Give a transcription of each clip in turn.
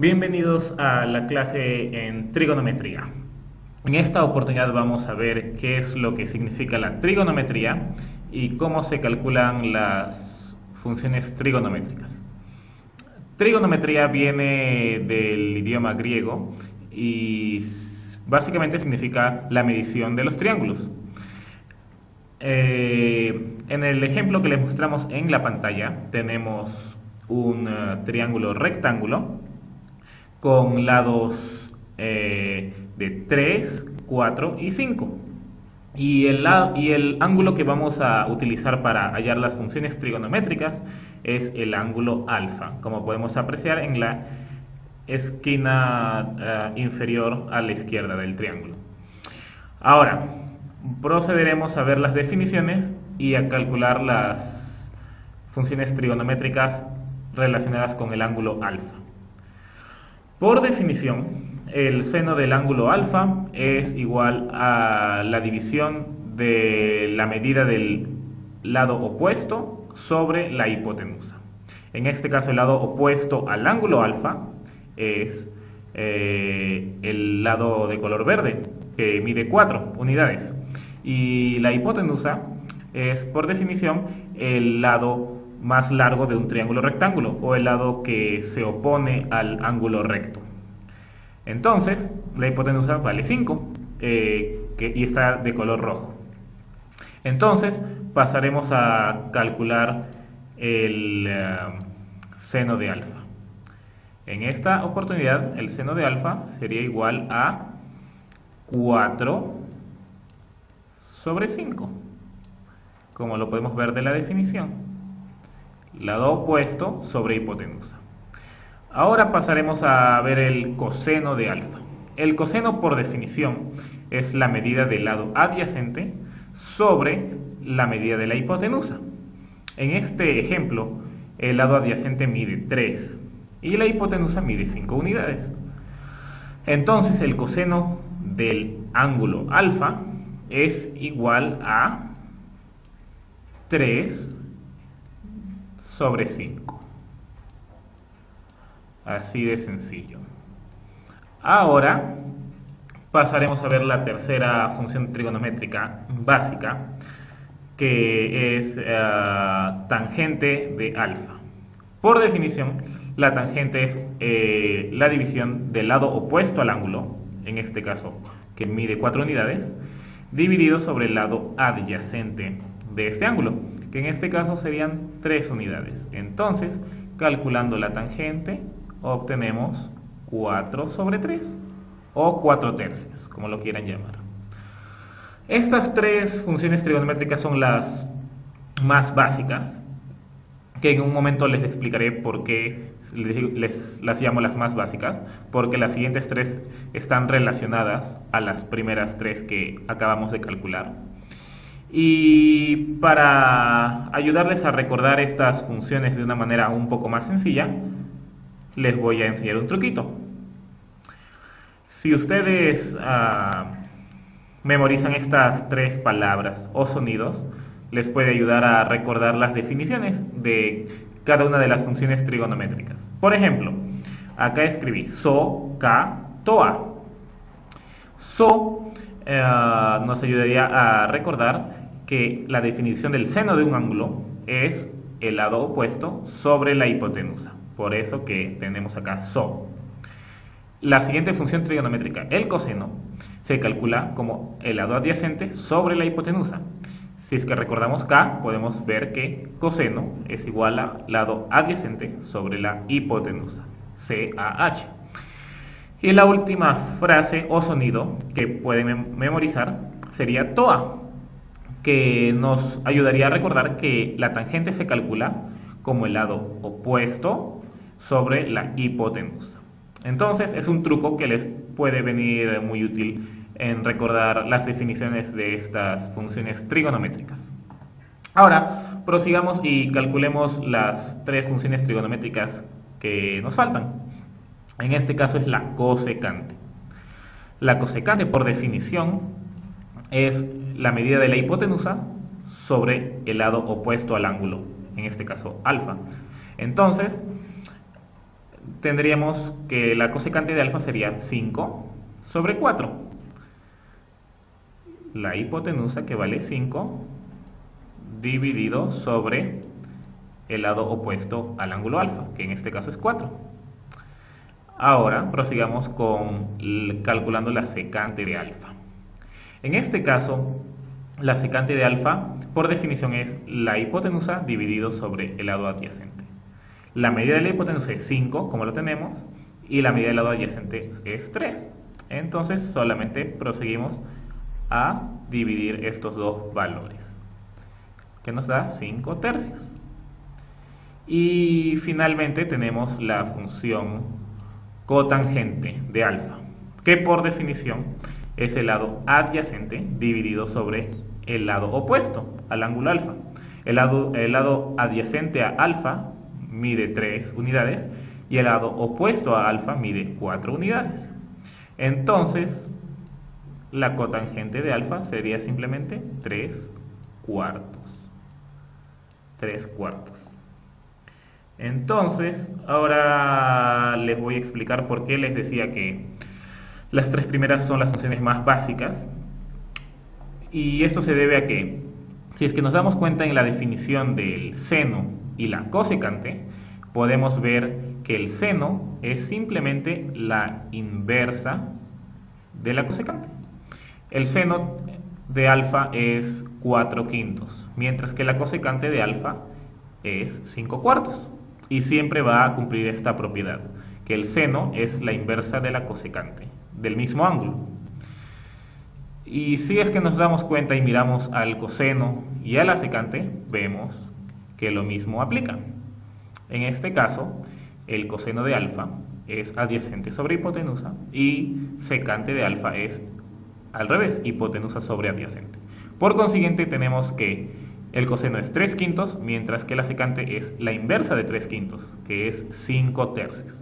Bienvenidos a la clase en trigonometría. En esta oportunidad vamos a ver qué es lo que significa la trigonometría y cómo se calculan las funciones trigonométricas. Trigonometría viene del idioma griego y básicamente significa la medición de los triángulos. En el ejemplo que les mostramos en la pantalla tenemos un triángulo rectángulo con lados de 3, 4 y 5. Y el ángulo que vamos a utilizar para hallar las funciones trigonométricas es el ángulo alfa, como podemos apreciar en la esquina inferior a la izquierda del triángulo. Ahora, procederemos a ver las definiciones y a calcular las funciones trigonométricas relacionadas con el ángulo alfa. Por definición, el seno del ángulo alfa es igual a la división de la medida del lado opuesto sobre la hipotenusa. En este caso, el lado opuesto al ángulo alfa es el lado de color verde, que mide 4 unidades. Y la hipotenusa es, por definición, el lado más largo de un triángulo rectángulo o el lado que se opone al ángulo recto. Entonces, la hipotenusa vale 5 y está de color rojo. Entonces, pasaremos a calcular el seno de alfa. En esta oportunidad, el seno de alfa sería igual a 4 sobre 5, como lo podemos ver de la definición. Lado opuesto sobre hipotenusa. Ahora pasaremos a ver el coseno de alfa. El coseno, por definición, es la medida del lado adyacente sobre la medida de la hipotenusa. En este ejemplo, el lado adyacente mide 3 y la hipotenusa mide 5 unidades. Entonces, el coseno del ángulo alfa es igual a 3 sobre 5. Así de sencillo. Ahora pasaremos a ver la tercera función trigonométrica básica, que es tangente de alfa. Por definición, la tangente es la división del lado opuesto al ángulo, en este caso que mide 4 unidades, dividido sobre el lado adyacente de este ángulo, que en este caso serían 3 unidades. Entonces, calculando la tangente, obtenemos 4 sobre 3, o 4 tercios, como lo quieran llamar. Estas tres funciones trigonométricas son las más básicas, que en un momento les explicaré por qué las llamo las más básicas, porque las siguientes tres están relacionadas a las primeras tres que acabamos de calcular. Y para ayudarles a recordar estas funciones de una manera un poco más sencilla, les voy a enseñar un truquito. Si ustedes memorizan estas tres palabras o sonidos, les puede ayudar a recordar las definiciones de cada una de las funciones trigonométricas. Por ejemplo, acá escribí so, ka, toa. So nos ayudaría a recordar que la definición del seno de un ángulo es el lado opuesto sobre la hipotenusa. Por eso que tenemos acá so. La siguiente función trigonométrica, el coseno, se calcula como el lado adyacente sobre la hipotenusa. Si es que recordamos K, podemos ver que coseno es igual a lado adyacente sobre la hipotenusa, CAH. Y la última frase o sonido que pueden memorizar sería TOA, que nos ayudaría a recordar que la tangente se calcula como el lado opuesto sobre la hipotenusa. Entonces es un truco que les puede venir muy útil en recordar las definiciones de estas funciones trigonométricas. Ahora prosigamos y calculemos las tres funciones trigonométricas que nos faltan. En este caso es la cosecante. La cosecante, por definición, es la medida de la hipotenusa sobre el lado opuesto al ángulo, en este caso alfa. Entonces, tendríamos que la cosecante de alfa sería 5 sobre 4. La hipotenusa, que vale 5, dividido sobre el lado opuesto al ángulo alfa, que en este caso es 4. Ahora prosigamos calculando la secante de alfa. En este caso, la secante de alfa, por definición, es la hipotenusa dividido sobre el lado adyacente. La medida de la hipotenusa es 5, como lo tenemos, y la medida del lado adyacente es 3. Entonces solamente proseguimos a dividir estos dos valores, que nos da 5 tercios. Y finalmente tenemos la función cotangente de alfa, que por definición es el lado adyacente dividido sobre el lado opuesto al ángulo alfa. El lado adyacente a alfa mide 3 unidades y el lado opuesto a alfa mide 4 unidades. Entonces, la cotangente de alfa sería simplemente 3 cuartos. 3 cuartos. Entonces, ahora les voy a explicar por qué les decía que las tres primeras son las funciones más básicas. Y esto se debe a que, si es que nos damos cuenta en la definición del seno y la cosecante, podemos ver que el seno es simplemente la inversa de la cosecante. El seno de alfa es 4 quintos, mientras que la cosecante de alfa es 5 cuartos. Y siempre va a cumplir esta propiedad, que el seno es la inversa de la cosecante, del mismo ángulo. Y si es que nos damos cuenta y miramos al coseno y a la secante, vemos que lo mismo aplica. En este caso, el coseno de alfa es adyacente sobre hipotenusa y secante de alfa es al revés, hipotenusa sobre adyacente. Por consiguiente, tenemos que el coseno es 3 quintos, mientras que la secante es la inversa de 3 quintos, que es 5 tercios.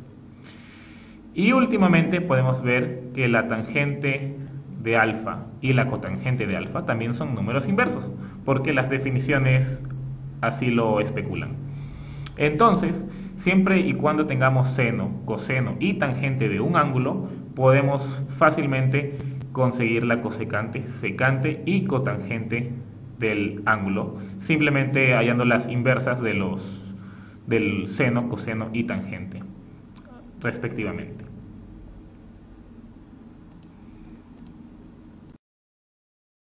Y últimamente podemos ver que la tangente de alfa y la cotangente de alfa también son números inversos, porque las definiciones así lo especulan. Entonces, siempre y cuando tengamos seno, coseno y tangente de un ángulo, podemos fácilmente conseguir la cosecante, secante y cotangente del ángulo, simplemente hallando las inversas del seno, coseno y tangente, respectivamente.